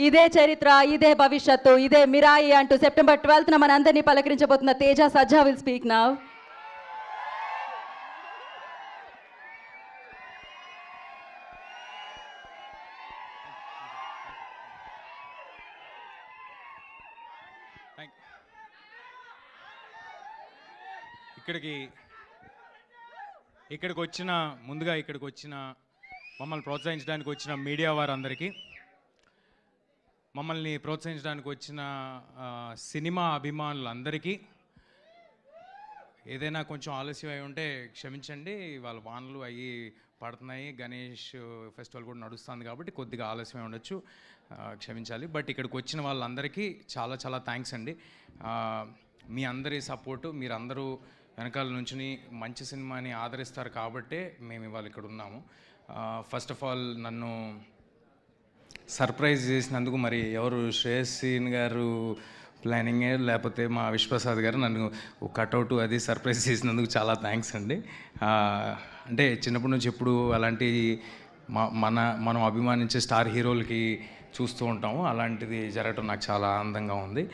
ఇదే చరిత్ర, ఇదే భవిష్యత్తు, ఇదే మిరాయి అంటూ సెప్టెంబర్ 12న మనందరినీ పలకరించబోతున్న తేజ సజ్జా విల్ స్పీక్ నౌ. ఇక్కడికి వచ్చిన మమ్మల్ని ప్రోత్సహించడానికి వచ్చిన మీడియా వారందరికీ, మమ్మల్ని ప్రోత్సహించడానికి వచ్చిన సినిమా అభిమానులందరికీ, ఏదైనా కొంచెం ఆలస్యం అయి ఉంటే క్షమించండి. వాళ్ళ వానలు అవి పడుతున్నాయి, గణేష్ ఫెస్టివల్ కూడా నడుస్తుంది కాబట్టి కొద్దిగా ఆలస్యం ఉండొచ్చు, క్షమించాలి. బట్ ఇక్కడికి వచ్చిన వాళ్ళందరికీ చాలా చాలా థ్యాంక్స్ అండి. మీ అందరి సపోర్టు, మీరందరూ వెనకాల నుంచి మంచి సినిమాని ఆదరిస్తారు కాబట్టే మేము ఇవాళ ఇక్కడ ఉన్నాము. ఫస్ట్ ఆఫ్ ఆల్ నన్ను సర్ప్రైజ్ చేసినందుకు మరి ఎవరు, శ్రేయస్సీన్ గారు ప్లానింగే లేకపోతే మా విశ్వప్రసాద్ గారు నన్ను కట్అవుట్ అది సర్ప్రైజ్ చేసినందుకు చాలా థ్యాంక్స్ అండి. అంటే చిన్నప్పటి నుంచి ఎప్పుడు అలాంటి మనం అభిమానించే స్టార్ హీరోలకి చూస్తూ ఉంటాము, అలాంటిది జరగటం నాకు చాలా ఆనందంగా ఉంది.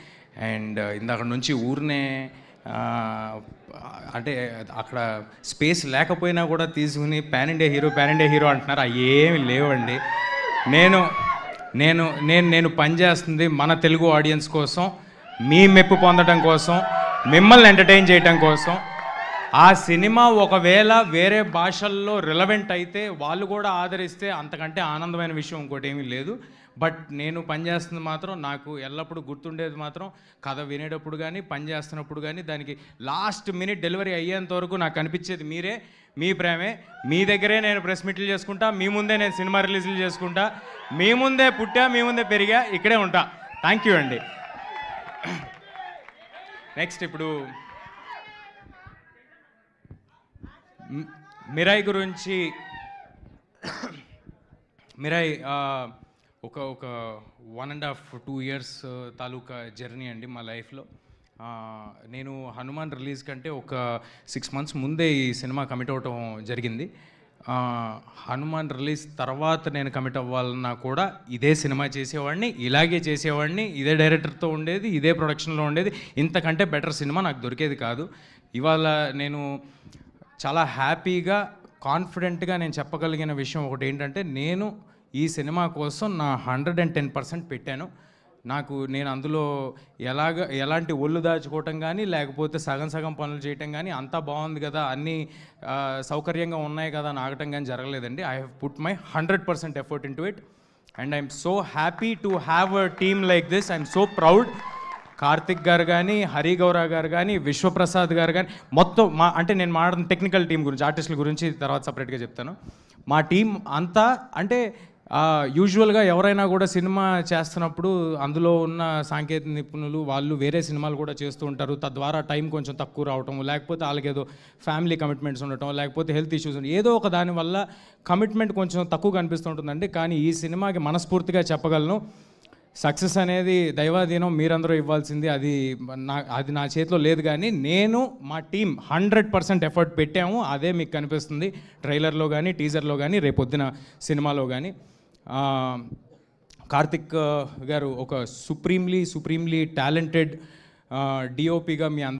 అండ్ ఇందాక నుంచి ఊరినే అంటే అక్కడ స్పేస్ లేకపోయినా కూడా తీసుకుని పాన్ ఇండియా హీరో అంటున్నారు. అవి ఏమి లేవండి. నేను పనిచేస్తుంది మన తెలుగు ఆడియన్స్ కోసం, మీ మెప్పు పొందడం కోసం, మిమ్మల్ని ఎంటర్టైన్ చేయడం కోసం. ఆ సినిమా ఒకవేళ వేరే భాషల్లో రిలవెంట్ అయితే, వాళ్ళు కూడా ఆదరిస్తే అంతకంటే ఆనందమైన విషయం ఇంకోటి ఏమీ లేదు. బట్ నేను పనిచేస్తుంది మాత్రం, నాకు ఎల్లప్పుడూ గుర్తుండేది మాత్రం కథ వినేటప్పుడు కానీ పని చేస్తున్నప్పుడు కానీ దానికి లాస్ట్ మినిట్ డెలివరీ అయ్యేంత వరకు నాకు అనిపించేది మీరే, మీ ప్రేమే. మీ దగ్గరే నేను ప్రెస్ మీట్లు చేసుకుంటా, మీ ముందే నేను సినిమా రిలీజులు చేసుకుంటా, మీ ముందే పుట్టా, మీ ముందే పెరిగా, ఇక్కడే ఉంటా. థ్యాంక్ యూ అండి. నెక్స్ట్ ఇప్పుడు మిరాయి గురించి. మిరాయి ఒక 1.5-2 years తాలూకా జర్నీ అండి మా లైఫ్లో. నేను హనుమాన్ రిలీజ్ కంటే ఒక 6 months ముందే ఈ సినిమా కమిట్ అవ్వటం జరిగింది. హనుమాన్ రిలీజ్ తర్వాత నేను కమిట్ అవ్వాలన్నా కూడా ఇదే సినిమా చేసేవాడిని, ఇలాగే చేసేవాడిని, ఇదే డైరెక్టర్తో ఉండేది, ఇదే ప్రొడక్షన్లో ఉండేది. ఇంతకంటే బెటర్ సినిమా నాకు దొరికేది కాదు. ఇవాళ నేను చాలా హ్యాపీగా, కాన్ఫిడెంట్గా నేను చెప్పగలిగిన విషయం ఒకటి ఏంటంటే, నేను ఈ సినిమా కోసం నా 110% పెట్టాను. నేను అందులో ఎలాంటి ఒళ్ళు దాచుకోవటం కానీ, లేకపోతే సగం పనులు చేయటం కానీ, అంతా బాగుంది కదా, అన్నీ సౌకర్యంగా ఉన్నాయి కదా అని ఆగటం కానీ జరగలేదండి. I have put my 100% effort into it and I'm so happy to have a team like this. I'm so proud. Karthik garu కానీ, హరి గౌర గారు కానీ, విశ్వప్రసాద్ గారు కానీ, మొత్తం నేను మాట్లాడిన టెక్నికల్ టీం గురించి, ఆర్టిస్టుల గురించి తర్వాత సపరేట్గా చెప్తాను. మా టీం అంతా అంటే యూజువల్గా ఎవరైనా కూడా సినిమా చేస్తున్నప్పుడు అందులో ఉన్న సాంకేతిక నిపుణులు వాళ్ళు వేరే సినిమాలు కూడా చేస్తూ ఉంటారు. తద్వారా టైం కొంచెం తక్కువ రావటం, లేకపోతే వాళ్ళకి ఏదో ఫ్యామిలీ కమిట్మెంట్స్ ఉండటం, లేకపోతే హెల్త్ ఇష్యూస్ ఉండటం, ఏదో ఒక దానివల్ల కమిట్మెంట్ కొంచెం తక్కువ కనిపిస్తుంటుందండి. కానీ ఈ సినిమాకి మనస్ఫూర్తిగా చెప్పగలను, సక్సెస్ అనేది దైవాధీనం, మీరందరూ ఇవ్వాల్సింది. అది నా చేతిలో లేదు. కానీ నేను, మా టీం 100% ఎఫర్ట్ పెట్టాము. అదే మీకు కనిపిస్తుంది ట్రైలర్లో కానీ, టీజర్లో కానీ, రేపొద్దున సినిమాలో కానీ. కార్తిక్ గారు ఒక సుప్రీంలీ టాలెంటెడ్ డిఓపిగా మీ